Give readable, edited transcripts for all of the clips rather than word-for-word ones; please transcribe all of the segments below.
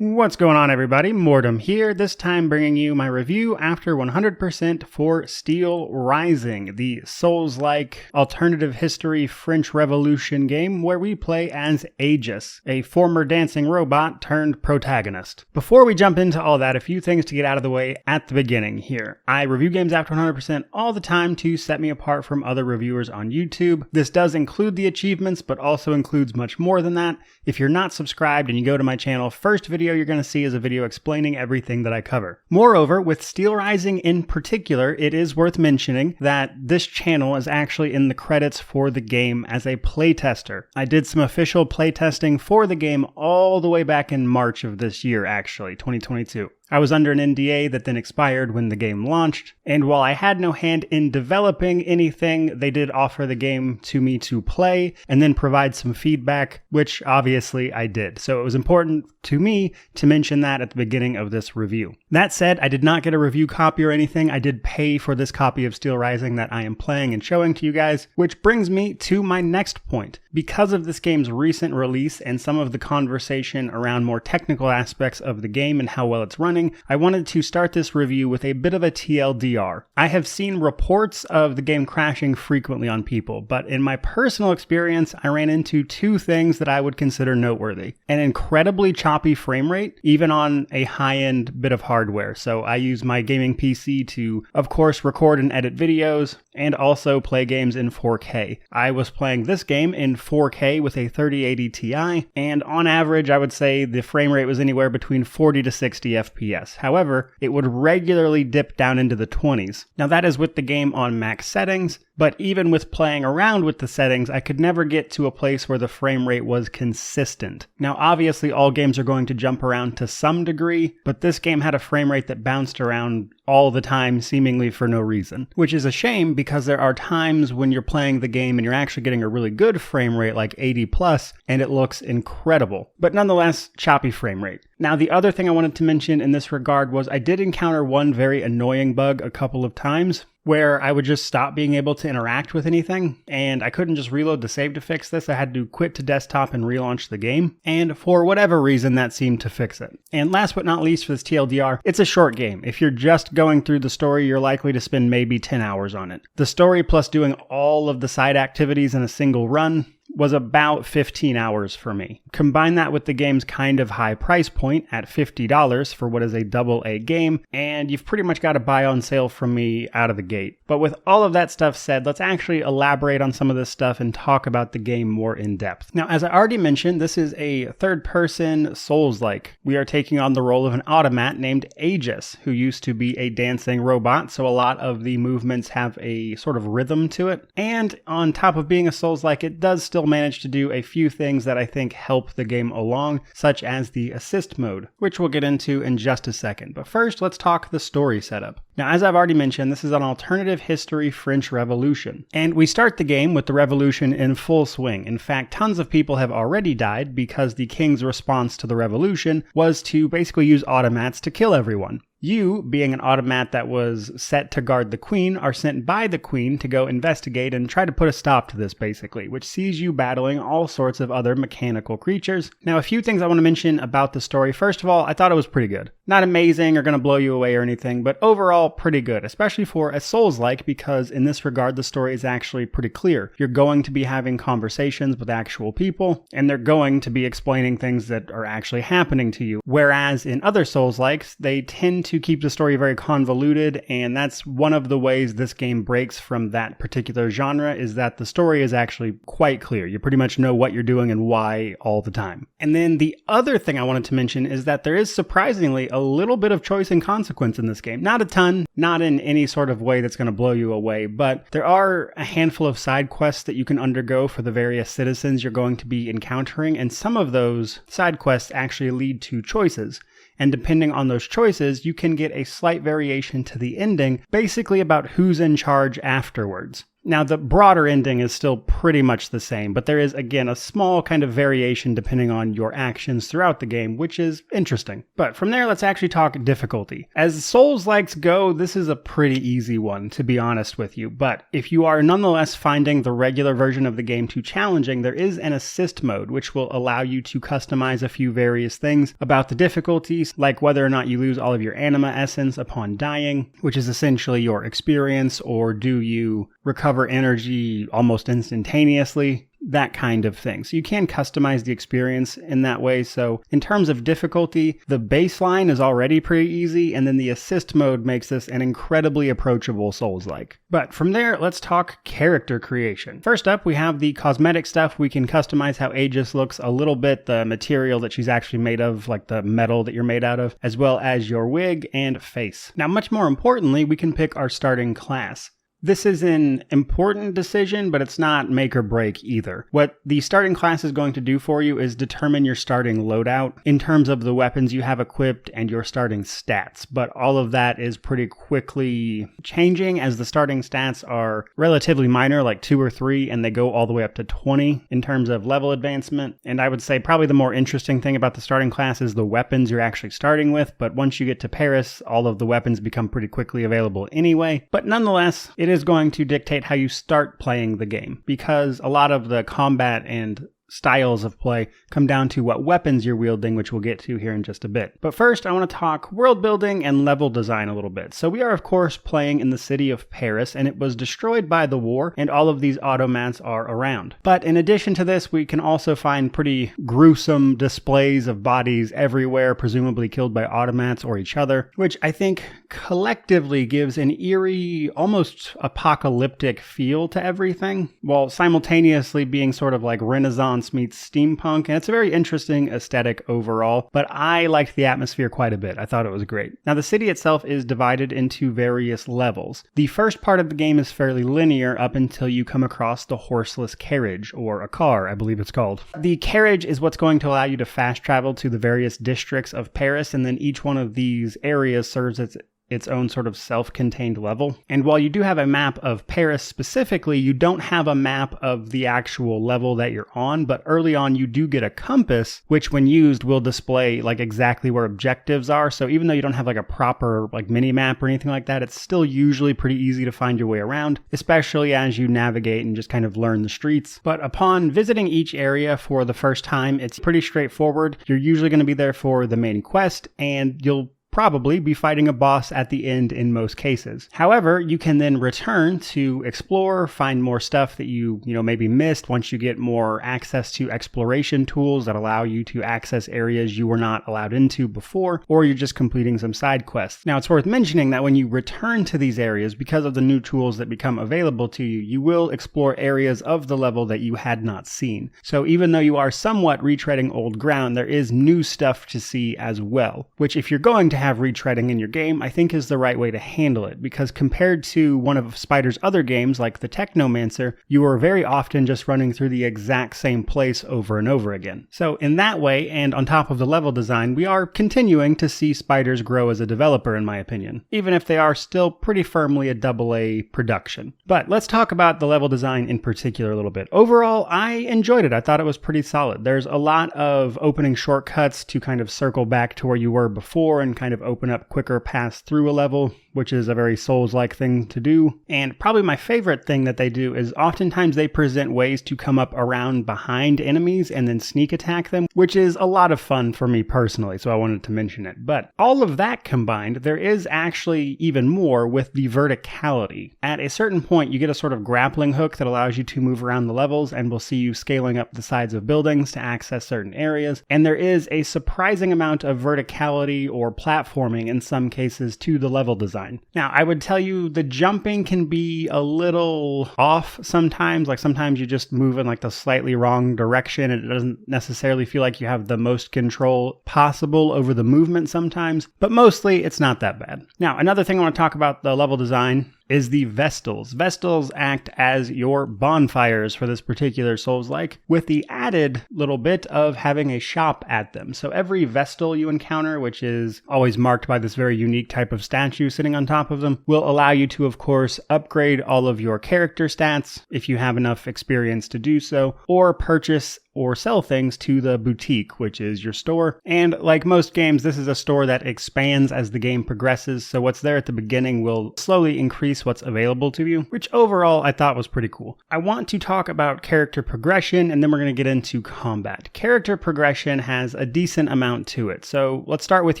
What's going on, everybody? Mortem here, this time bringing you my review after 100% for Steelrising, the Souls-like alternative history French Revolution game where we play as Aegis, a former dancing robot turned protagonist. Before we jump into all that, a few things to get out of the way at the beginning here. I review games after 100% all the time to set me apart from other reviewers on YouTube. This does include the achievements, but also includes much more than that. If you're not subscribed and you go to my channel, first video you're going to see is a video explaining everything that I cover. Moreover, with Steelrising in particular, it is worth mentioning that this channel is actually in the credits for the game as a playtester. I did some official playtesting for the game all the way back in March of this year, actually, 2022. I was under an NDA that then expired when the game launched, and while I had no hand in developing anything, they did offer the game to me to play and then provide some feedback, which obviously I did. So it was important to me to mention that at the beginning of this review. That said, I did not get a review copy or anything. I did pay for this copy of Steelrising that I am playing and showing to you guys, which brings me to my next point. Because of this game's recent release and some of the conversation around more technical aspects of the game and how well it's running, I wanted to start this review with a bit of a TLDR. I have seen reports of the game crashing frequently on people, but in my personal experience, I ran into two things that I would consider noteworthy. An incredibly choppy frame rate, even on a high-end bit of hardware. So I use my gaming PC to, of course, record and edit videos, and also play games in 4K. I was playing this game in 4K with a 3080 Ti, and on average, I would say the frame rate was anywhere between 40 to 60 FPS. However, it would regularly dip down into the 20s. Now that is with the game on max settings, but even with playing around with the settings, I could never get to a place where the frame rate was consistent. Now obviously all games are going to jump around to some degree, but this game had a frame rate that bounced around all the time, seemingly for no reason. Which is a shame because there are times when you're playing the game and you're actually getting a really good frame rate like 80 plus, and it looks incredible. But nonetheless, choppy frame rate. Now the other thing I wanted to mention in this regard was I did encounter one very annoying bug a couple of times, where I would just stop being able to interact with anything, and I couldn't just reload the save to fix this. I had to quit to desktop and relaunch the game, and for whatever reason that seemed to fix it. And last but not least for this TLDR, it's a short game. If you're just going through the story, you're likely to spend maybe 10 hours on it. The story plus doing all of the side activities in a single run was about 15 hours for me. Combine that with the game's kind of high price point at $50 for what is a AA game, and you've pretty much got a buy on sale from me out of the gate. But with all of that stuff said, let's actually elaborate on some of this stuff and talk about the game more in depth. Now, as I already mentioned, this is a third-person Souls-like. We are taking on the role of an automat named Aegis, who used to be a dancing robot, so a lot of the movements have a sort of rhythm to it. And on top of being a Souls-like, it does still manage to do a few things that I think help the game along, such as the assist mode, which we'll get into in just a second. But first, let's talk the story setup. Now, as I've already mentioned, this is an alternative history French Revolution, and we start the game with the revolution in full swing. In fact, tons of people have already died because the king's response to the revolution was to basically use automats to kill everyone. You, being an automat that was set to guard the queen, are sent by the queen to go investigate and try to put a stop to this, basically, which sees you battling all sorts of other mechanical creatures. Now, a few things I want to mention about the story. First of all, I thought it was pretty good. Not amazing or going to blow you away or anything, but overall pretty good, especially for a Souls-like, because in this regard, the story is actually pretty clear. You're going to be having conversations with actual people, and they're going to be explaining things that are actually happening to you. Whereas in other Souls-likes, they tend to keep the story very convoluted, and that's one of the ways this game breaks from that particular genre, is that the story is actually quite clear. You pretty much know what you're doing and why all the time. And then the other thing I wanted to mention is that there is surprisingly a little bit of choice and consequence in this game. Not a ton, not in any sort of way that's going to blow you away, but there are a handful of side quests that you can undergo for the various citizens you're going to be encountering, and some of those side quests actually lead to choices. And depending on those choices, you can get a slight variation to the ending, basically about who's in charge afterwards. Now, the broader ending is still pretty much the same, but there is, again, a small kind of variation depending on your actions throughout the game, which is interesting. But from there, let's actually talk difficulty. As Souls-likes go, this is a pretty easy one, to be honest with you. But if you are nonetheless finding the regular version of the game too challenging, there is an assist mode, which will allow you to customize a few various things about the difficulties, like whether or not you lose all of your anima essence upon dying, which is essentially your experience, or do you recover energy almost instantaneously, that kind of thing. So you can customize the experience in that way. So in terms of difficulty, the baseline is already pretty easy, and then the assist mode makes this an incredibly approachable Souls-like. But from there, let's talk character creation. First up, we have the cosmetic stuff. We can customize how Aegis looks a little bit, the material that she's actually made of, like the metal that you're made out of, as well as your wig and face. Now, much more importantly, we can pick our starting class. This is an important decision, but it's not make or break either. What the starting class is going to do for you is determine your starting loadout in terms of the weapons you have equipped and your starting stats. But all of that is pretty quickly changing, as the starting stats are relatively minor, like 2 or 3, and they go all the way up to 20 in terms of level advancement. And I would say probably the more interesting thing about the starting class is the weapons you're actually starting with. But once you get to Paris, all of the weapons become pretty quickly available anyway. But nonetheless, it is going to dictate how you start playing the game, because a lot of the combat and styles of play come down to what weapons you're wielding, which we'll get to here in just a bit. But first, I want to talk world building and level design a little bit. So we are, of course, playing in the city of Paris, and it was destroyed by the war, and all of these automats are around. But in addition to this, we can also find pretty gruesome displays of bodies everywhere, presumably killed by automats or each other, which I think collectively gives an eerie, almost apocalyptic feel to everything, while simultaneously being sort of like Renaissance meets steampunk, and it's a very interesting aesthetic overall, but I liked the atmosphere quite a bit. I thought it was great. Now, the city itself is divided into various levels. The first part of the game is fairly linear up until you come across the horseless carriage, or a car, I believe it's called. The carriage is what's going to allow you to fast travel to the various districts of Paris, and then each one of these areas serves as its own sort of self-contained level. And while you do have a map of Paris specifically, you don't have a map of the actual level that you're on, but early on you do get a compass, which when used will display like exactly where objectives are. So even though you don't have like a proper like mini map or anything like that, it's still usually pretty easy to find your way around, especially as you navigate and just kind of learn the streets. But upon visiting each area for the first time, it's pretty straightforward. You're usually going to be there for the main quest, and you'll probably be fighting a boss at the end in most cases. However, you can then return to explore, find more stuff that you maybe missed once you get more access to exploration tools that allow you to access areas you were not allowed into before, or you're just completing some side quests. Now, it's worth mentioning that when you return to these areas, because of the new tools that become available to you, you will explore areas of the level that you had not seen. So even though you are somewhat retreading old ground, there is new stuff to see as well, which if you're going to have retreading in your game, I think is the right way to handle it, because compared to one of Spider's other games like the Technomancer, you are very often just running through the exact same place over and over again. So in that way, and on top of the level design, we are continuing to see Spiders grow as a developer, in my opinion, even if they are still pretty firmly a AA production. But let's talk about the level design in particular a little bit. Overall, I enjoyed it. I thought it was pretty solid. There's a lot of opening shortcuts to kind of circle back to where you were before and kind of open up quicker paths through a level, which is a very Souls-like thing to do. And probably my favorite thing that they do is oftentimes they present ways to come up around behind enemies and then sneak attack them, which is a lot of fun for me personally, so I wanted to mention it. But all of that combined, there is actually even more with the verticality. At a certain point, you get a sort of grappling hook that allows you to move around the levels, and will see you scaling up the sides of buildings to access certain areas. And there is a surprising amount of verticality or platforming in some cases to the level design. Now, I would tell you the jumping can be a little off sometimes. Like sometimes you just move in like the slightly wrong direction, and it doesn't necessarily feel like you have the most control possible over the movement sometimes, but mostly it's not that bad. Now, another thing I want to talk about the level design is the Vestals. Vestals act as your bonfires for this particular Souls-like, with the added little bit of having a shop at them. So every Vestal you encounter, which is always marked by this very unique type of statue sitting on top of them, will allow you to, of course, upgrade all of your character stats if you have enough experience to do so, or purchase or sell things to the boutique, which is your store. And like most games, this is a store that expands as the game progresses, so what's there at the beginning will slowly increase what's available to you, which overall I thought was pretty cool. I want to talk about character progression, and then we're going to get into combat. Character progression has a decent amount to it, so let's start with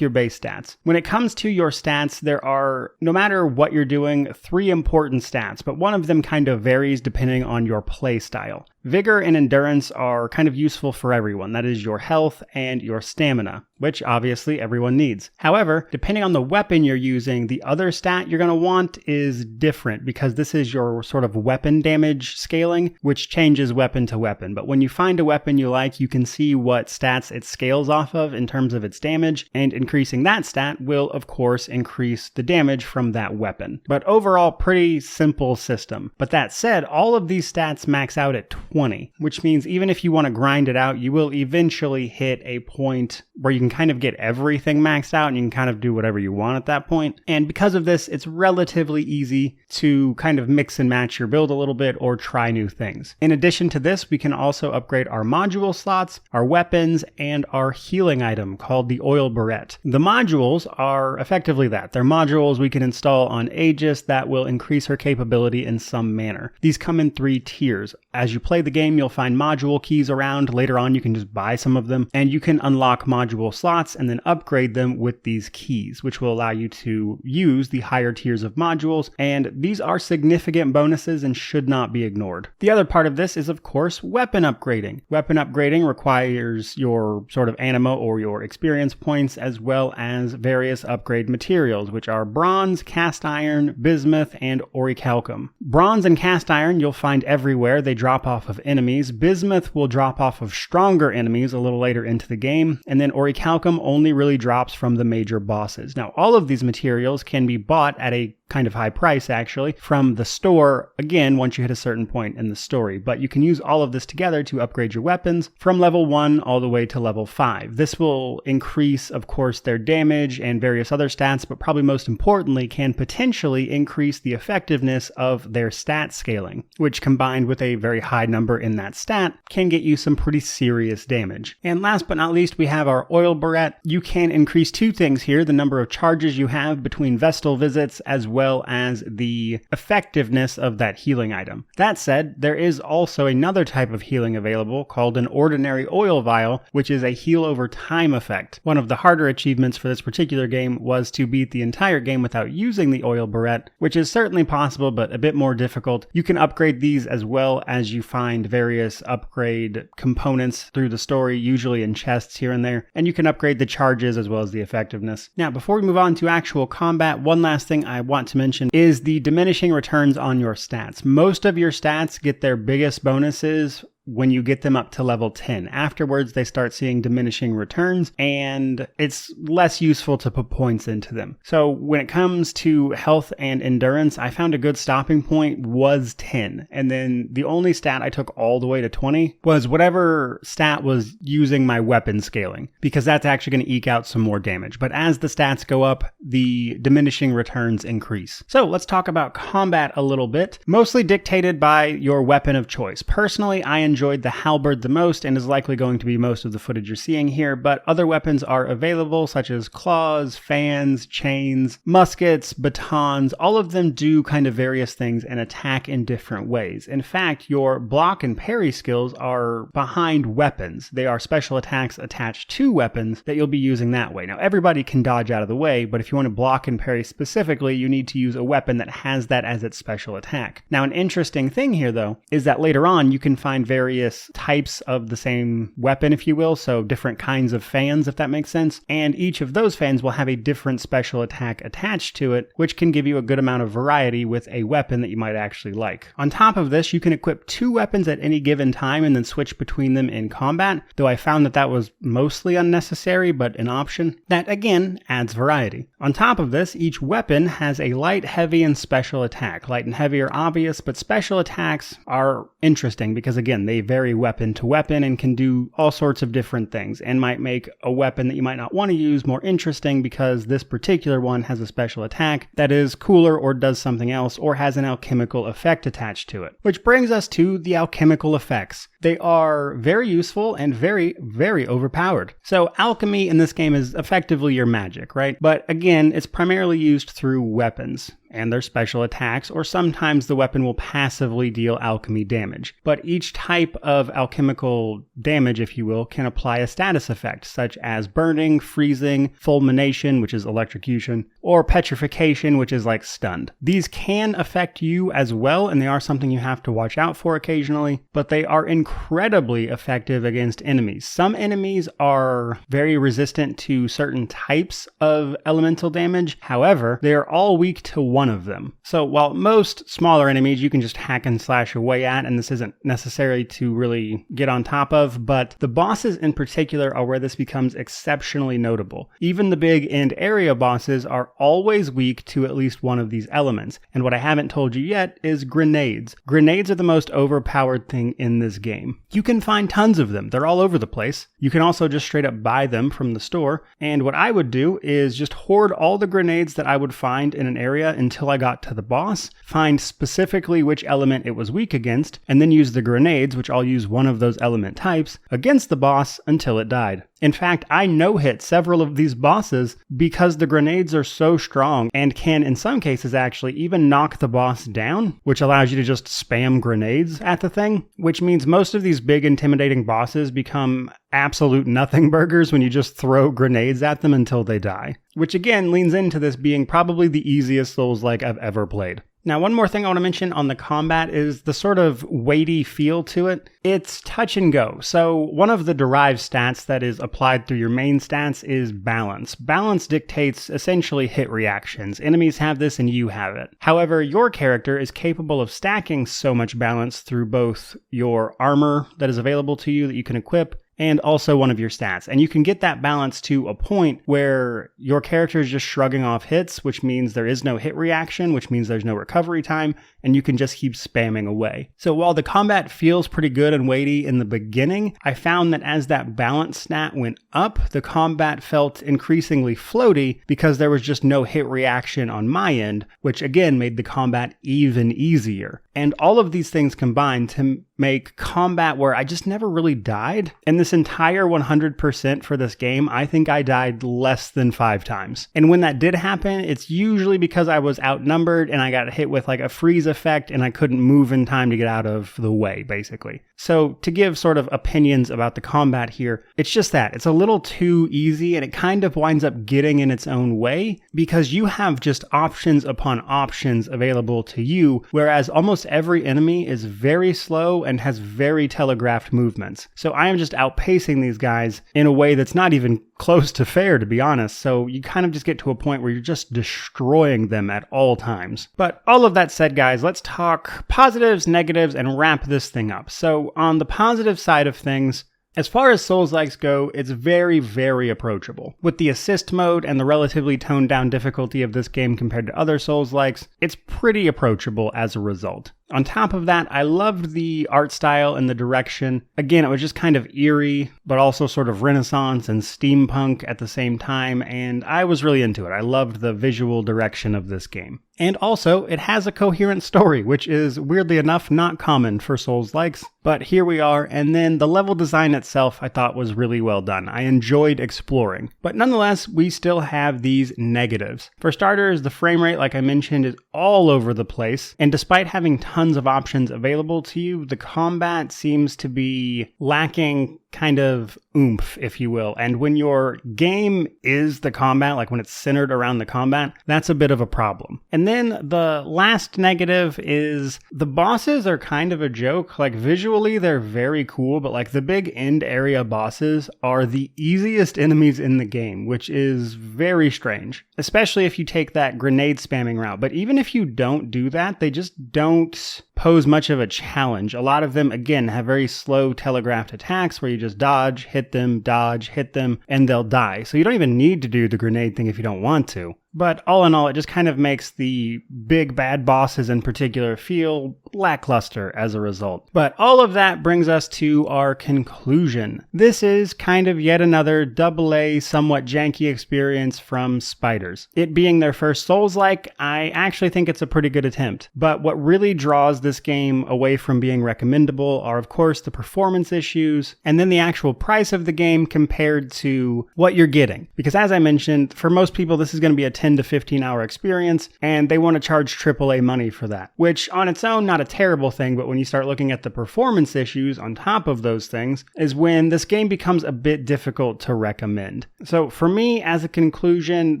your base stats. When it comes to your stats, there are, no matter what you're doing, 3 important stats, but one of them kind of varies depending on your play style. Vigor and endurance are kind of useful for everyone. That is your health and your stamina, which obviously everyone needs. However, depending on the weapon you're using, the other stat you're going to want is different, because this is your sort of weapon damage scaling, which changes weapon to weapon. But when you find a weapon you like, you can see what stats it scales off of in terms of its damage, and increasing that stat will, of course, increase the damage from that weapon. But overall, pretty simple system. But that said, all of these stats max out at 20, which means even if you want to grind it out, you will eventually hit a point where you can kind of get everything maxed out and you can kind of do whatever you want at that point. And because of this, it's relatively easy to kind of mix and match your build a little bit or try new things. In addition to this, we can also upgrade our module slots, our weapons, and our healing item called the Oil Barrette. The modules are effectively that. They're modules we can install on Aegis that will increase her capability in some manner. These come in 3 tiers. As you play the game, you'll find module keys around. Later on, you can just buy some of them, and you can unlock module slots and then upgrade them with these keys, which will allow you to use the higher tiers of modules, and these are significant bonuses and should not be ignored. The other part of this is, of course, weapon upgrading. Weapon upgrading requires your sort of anima or your experience points, as well as various upgrade materials, which are bronze, cast iron, bismuth, and orichalcum. Bronze and cast iron you'll find everywhere. They drop off of enemies. Bismuth will drop off of stronger enemies a little later into the game, and then orichalcum only really drops from the major bosses. Now, all of these materials can be bought at a kind of high price actually from the store, again, once you hit a certain point in the story, but you can use all of this together to upgrade your weapons from level 1 all the way to level 5. This will increase, of course, their damage and various other stats, but probably most importantly can potentially increase the effectiveness of their stat scaling, which combined with a very high number in that stat can get you some pretty serious damage. And last but not least, we have our Oil Barrette. You can increase 2 things here: the number of charges you have between Vestal visits, as well as the effectiveness of that healing item. That said, there is also another type of healing available called an Ordinary Oil Vial, which is a heal over time effect. One of the harder achievements for this particular game was to beat the entire game without using the Oil Barrette, which is certainly possible, but a bit more difficult. You can upgrade these as well as you find various upgrade components through the story, usually in chests here and there, and you can upgrade the charges as well as the effectiveness. Now, before we move on to actual combat, one last thing I want to mention is the diminishing returns on your stats. Most of your stats get their biggest bonuses when you get them up to level 10. Afterwards, they start seeing diminishing returns, and it's less useful to put points into them. So when it comes to health and endurance, I found a good stopping point was 10. And then the only stat I took all the way to 20 was whatever stat was using my weapon scaling, because that's actually going to eke out some more damage. But as the stats go up, the diminishing returns increase. So let's talk about combat a little bit, mostly dictated by your weapon of choice. Personally, I enjoyed the halberd the most, and is likely going to be most of the footage you're seeing here, but other weapons are available, such as claws, fans, chains, muskets, batons. All of them do kind of various things and attack in different ways. In fact, your block and parry skills are behind weapons. They are special attacks attached to weapons that you'll be using that way. Now, everybody can dodge out of the way, but if you want to block and parry specifically, you need to use a weapon that has that as its special attack. Now, an interesting thing here, though, is that later on you can find various various types of the same weapon, if you will, so different kinds of fans, if that makes sense, and each of those fans will have a different special attack attached to it, which can give you a good amount of variety with a weapon that you might actually like. On top of this, you can equip 2 weapons at any given time and then switch between them in combat, though I found that that was mostly unnecessary, but an option. That, again, adds variety. On top of this, each weapon has a light, heavy, and special attack. Light and heavy are obvious, but special attacks are interesting because, again, they vary weapon to weapon and can do all sorts of different things and might make a weapon that you might not want to use more interesting because this particular one has a special attack that is cooler or does something else or has an alchemical effect attached to it. Which brings us to the alchemical effects. They are very useful and very, very overpowered. So alchemy in this game is effectively your magic, right? But again, it's primarily used through weapons and their special attacks, or sometimes the weapon will passively deal alchemy damage. But each type of alchemical damage, if you will, can apply a status effect, such as burning, freezing, fulmination, which is electrocution, or petrification, which is like stunned. These can affect you as well, and they are something you have to watch out for occasionally, but they are incredibly effective against enemies. Some enemies are very resistant to certain types of elemental damage. However, they are all weak to one of them. So while most smaller enemies you can just hack and slash away at, and this isn't necessary to really get on top of, but the bosses in particular are where this becomes exceptionally notable. Even the big end area bosses are always weak to at least one of these elements. And what I haven't told you yet is grenades. Grenades are the most overpowered thing in this game. You can find tons of them. They're all over the place. You can also just straight up buy them from the store. And what I would do is just hoard all the grenades that I would find in an area until I got to the boss, find specifically which element it was weak against, and then use the grenades, which I'll use one of those element types, against the boss until it died. In fact, I no-hit several of these bosses because the grenades are so strong and can, in some cases, actually even knock the boss down, which allows you to just spam grenades at the thing, which means most of these big intimidating bosses become absolute nothing burgers when you just throw grenades at them until they die. Which again leans into this being probably the easiest Souls-like I've ever played. Now, one more thing I want to mention on the combat is the sort of weighty feel to it. It's touch and go. So one of the derived stats that is applied through your main stats is balance. Balance dictates essentially hit reactions. Enemies have this and you have it. However, your character is capable of stacking so much balance through both your armor that is available to you that you can equip and also one of your stats. And you can get that balance to a point where your character is just shrugging off hits, which means there is no hit reaction, which means there's no recovery time, and you can just keep spamming away. So while the combat feels pretty good and weighty in the beginning, I found that as that balance stat went up, the combat felt increasingly floaty because there was just no hit reaction on my end, which again made the combat even easier. And all of these things combined to make combat where I just never really died. In this entire 100% for this game, I think I died less than 5 times. And when that did happen, it's usually because I was outnumbered and I got hit with like a freeze effect and I couldn't move in time to get out of the way, basically. So to give sort of opinions about the combat here, it's just that. It's a little too easy and it kind of winds up getting in its own way because you have just options upon options available to you, whereas almost every enemy is very slow and has very telegraphed movements. So I am just outpacing these guys in a way that's not even close to fair, to be honest. So you kind of just get to a point where you're just destroying them at all times. But all of that said, guys, let's talk positives, negatives, and wrap this thing up. So on the positive side of things, as far as Souls-likes go, it's very, very approachable. With the assist mode and the relatively toned down difficulty of this game compared to other Souls-likes, it's pretty approachable as a result. On top of that, I loved the art style and the direction. Again, it was just kind of eerie, but also sort of Renaissance and steampunk at the same time, and I was really into it. I loved the visual direction of this game. And also, it has a coherent story, which is, weirdly enough, not common for Souls-likes, but here we are. And then the level design itself I thought was really well done. I enjoyed exploring. But nonetheless, we still have these negatives. For starters, the frame rate, like I mentioned, is all over the place, and despite having tons of options available to you, the combat seems to be lacking kind of oomph, if you will. And when your game is the combat, like when it's centered around the combat, that's a bit of a problem. And then the last negative is the bosses are kind of a joke. Like visually, they're very cool, but like the big end area bosses are the easiest enemies in the game, which is very strange, especially if you take that grenade spamming route. But even if you don't do that, they just don't pose much of a challenge. A lot of them, again, have very slow telegraphed attacks where you just dodge, hit them, and they'll die. So you don't even need to do the grenade thing if you don't want to. But all in all, it just kind of makes the big bad bosses in particular feel lackluster as a result. But all of that brings us to our conclusion. This is kind of yet another AA, somewhat janky experience from Spiders. It being their first Souls-like, I actually think it's a pretty good attempt. But what really draws this game away from being recommendable are, of course, the performance issues, and then the actual price of the game compared to what you're getting. Because as I mentioned, for most people, this is going to be a 10 to 15 hour experience, and they want to charge AAA money for that, which on its own, not a terrible thing, but when you start looking at the performance issues on top of those things is when this game becomes a bit difficult to recommend. So for me, as a conclusion,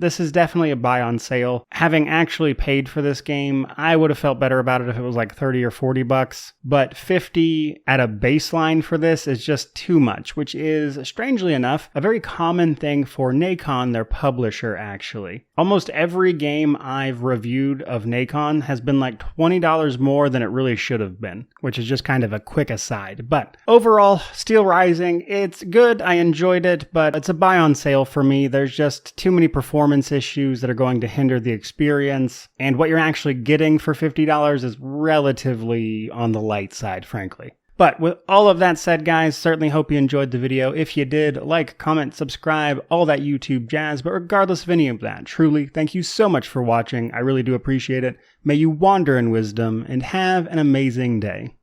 this is definitely a buy on sale. Having actually paid for this game, I would have felt better about it if it was like 30 or 40 bucks, but 50 at a baseline for this is just too much, which is, strangely enough, a very common thing for Nacon, their publisher, actually. Almost every game I've reviewed of Nacon has been like $20 more than it really should have been, which is just kind of a quick aside. But overall, Steelrising, it's good. I enjoyed it, but it's a buy on sale for me. There's just too many performance issues that are going to hinder the experience, and what you're actually getting for $50 is relatively on the light side, frankly. But with all of that said, guys, certainly hope you enjoyed the video. If you did, like, comment, subscribe, all that YouTube jazz. But regardless of any of that, truly, thank you so much for watching. I really do appreciate it. May you wander in wisdom and have an amazing day.